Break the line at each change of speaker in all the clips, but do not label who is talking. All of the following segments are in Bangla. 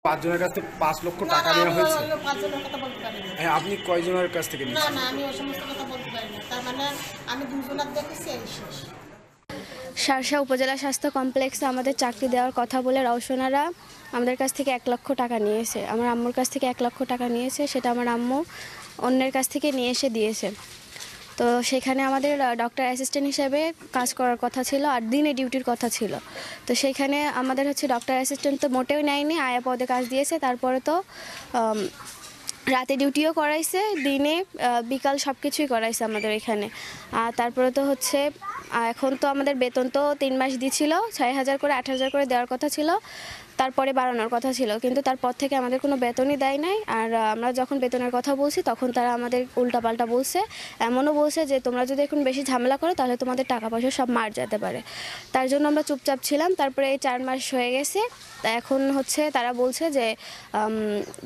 5 জনের কাছ থেকে 5 লক্ষ টাকা নেওয়া হয়েছে।
5 জনের কথা বলতে পারি না।
হ্যাঁ, আপনি কয়জনের কাছ থেকে
না
নিয়েছেন?
না আমি ওই সমস্ত কথা বলতে পারি না। তার মানে আমি 2 জনের দেখেছি এই শেষ।
শার্শা উপজেলা স্বাস্থ্য কমপ্লেক্সে আমাদের চাকরি দেওয়ার কথা বলে রওশনারা আমাদের কাছ থেকে 1 লক্ষ টাকা নিয়েছে। আমার আম্মুর কাছ থেকে 1 লক্ষ টাকা নিয়েছে, সেটা আমার আম্মু অন্যের কাছ থেকে নিয়ে এসে দিয়েছে। তো সেখানে আমাদের ডক্টর অ্যাসিস্ট্যান্ট হিসেবে কাজ করার কথা ছিল আর দিনে ডিউটির কথা ছিল। তো সেইখানে আমাদের ডক্টর অ্যাসিস্ট্যান্ট তো মোটেও নেয়নি, আয়া পদে কাজ দিয়েছে। তারপরে তো রাতে ডিউটিও করাইছে, দিনে বিকাল সব কিছুই করাইছে আমাদের এখানে। আর তারপরে তো এখন তো আমাদের বেতন তো 3 মাস দিছিল, 6,000 করে 8,000 করে দেওয়ার কথা ছিল, তারপরে বাড়ানোর কথা ছিল, কিন্তু তারপর থেকে আমাদের কোনো বেতনই দেয় নাই। আর আমরা যখন বেতনের কথা বলছি তখন তারা আমাদের উল্টাপাল্টা বলছে, এমনও বলছে যে তোমরা যদি এখন বেশি ঝামেলা করো তাহলে তোমাদের টাকা পয়সা সব মার যেতে পারে। তার জন্য আমরা চুপচাপ ছিলাম। তারপরে এই 4 মাস হয়ে গেছে, তা এখন তারা বলছে যে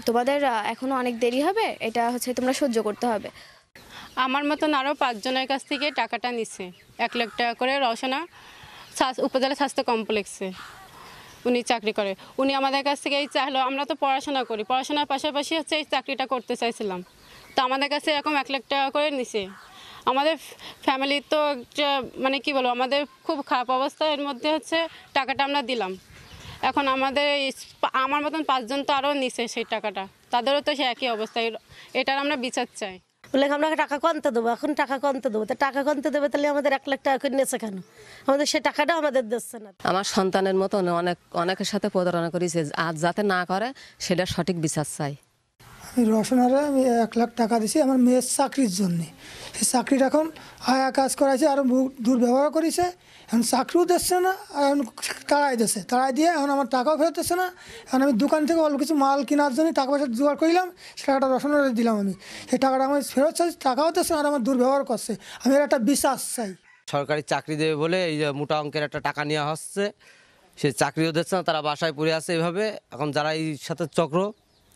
তোমাদের এখনও অনেক দেরি হবে, এটা তোমরা সহ্য করতে হবে।
আমার মতন আরও 5 জনের কাছ থেকে টাকাটা নিছে 1 লাখ টাকা করে। রওশনা উপজেলা স্বাস্থ্য কমপ্লেক্সে উনি চাকরি করে। উনি আমাদের কাছ থেকে এই চাইলো, আমরা তো পড়াশোনা করি, পড়াশোনার পাশাপাশি এই চাকরিটা করতে চাইছিলাম। তো আমাদের কাছে এরকম 1 লাখ টাকা করে নিছে। আমাদের ফ্যামিলি তো মানে কি বলবো, আমাদের খুব খারাপ অবস্থা, এর মধ্যে টাকাটা আমরা দিলাম। এখন আমার মতন 5 জন তো আরও নিছে সেই টাকাটা, তাদেরও তো সে একই অবস্থায়। এটার আমরা বিচার চাই।
বলে আমরা টাকা কমতে দেবো, এখন টাকা কমতে দেবো, তা টাকা কমতে দেবে তাহলে আমাদের 1 লাখ টাকা করে নিয়েছে কেন? আমাদের সে টাকাটা আমাদের দিচ্ছে না।
আমার সন্তানের মতন অনেকের সাথে প্রতারণা করেছে, আজ যাতে না করে সেটা সঠিক বিচার চাই।
আমি রওশনারে 1 লাখ টাকা দিয়েছি আমার মেয়ের চাকরির জন্যে। সেই চাকরিটা এখন আয়া কাজ করাইছে, আরও দুর্ব্যবহার করেছে। এখন চাকরিও দিচ্ছে না, এখন তাড়াই দিচ্ছে, তাড়াই দিয়ে এখন আমার টাকাও ফেরত দিচ্ছে না। এখন আমি দোকান থেকে অল্প কিছু মাল কেনার জন্য টাকা পয়সা জোগাড় করলাম, সে টাকাটা রওশনারে দিলাম। আমি সেই টাকাটা আমি ফেরত চাই, টাকাও দিচ্ছে আর আমার দুর্ব্যবহার করছে। আমি এর একটা বিশ্বাস চাই।
সরকারি চাকরি দেবে বলে এই যে মোটা অঙ্কের একটা টাকা নেওয়া হচ্ছে, সে চাকরিও দিচ্ছে না, তারা বাসায় পড়ে আছে এভাবে। এখন যারা এই সাথে চক্র,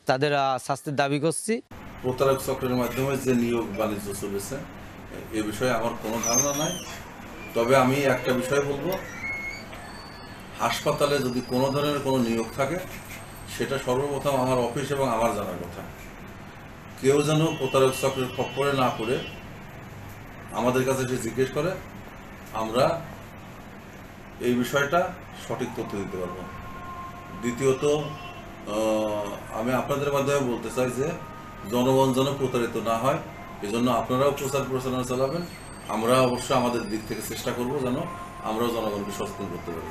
তাদের শাস্তির দাবি করছি।
প্রতারক চক্রের মাধ্যমে যে নিয়োগ বাণিজ্য চলেছে এ বিষয়ে আমার কোনো ধারণা নাই। তবে আমি একটা বিষয় বলবো, হাসপাতালে যদি কোনো ধরনের কোনো নিয়োগ থাকে সেটা সর্বপ্রথম আমার অফিস এবং আমার জানার কথা। কেউ যেন প্রতারক চক্রের খপ্পরে না পড়ে আমাদের কাছে এসে জিজ্ঞেস করে, আমরা এই বিষয়টা সঠিক তথ্য দিতে পারবো। দ্বিতীয়ত আমি আপনাদের মাধ্যমে বলতে চাই যে জনগণ যেন প্রতারিত না হয়, এজন্য আপনারাও প্রচার প্রচারণা চালাবেন। আমরা অবশ্য আমাদের দিক থেকে চেষ্টা করব যেন আমরাও জনগণকে সচেতন করতে পারি।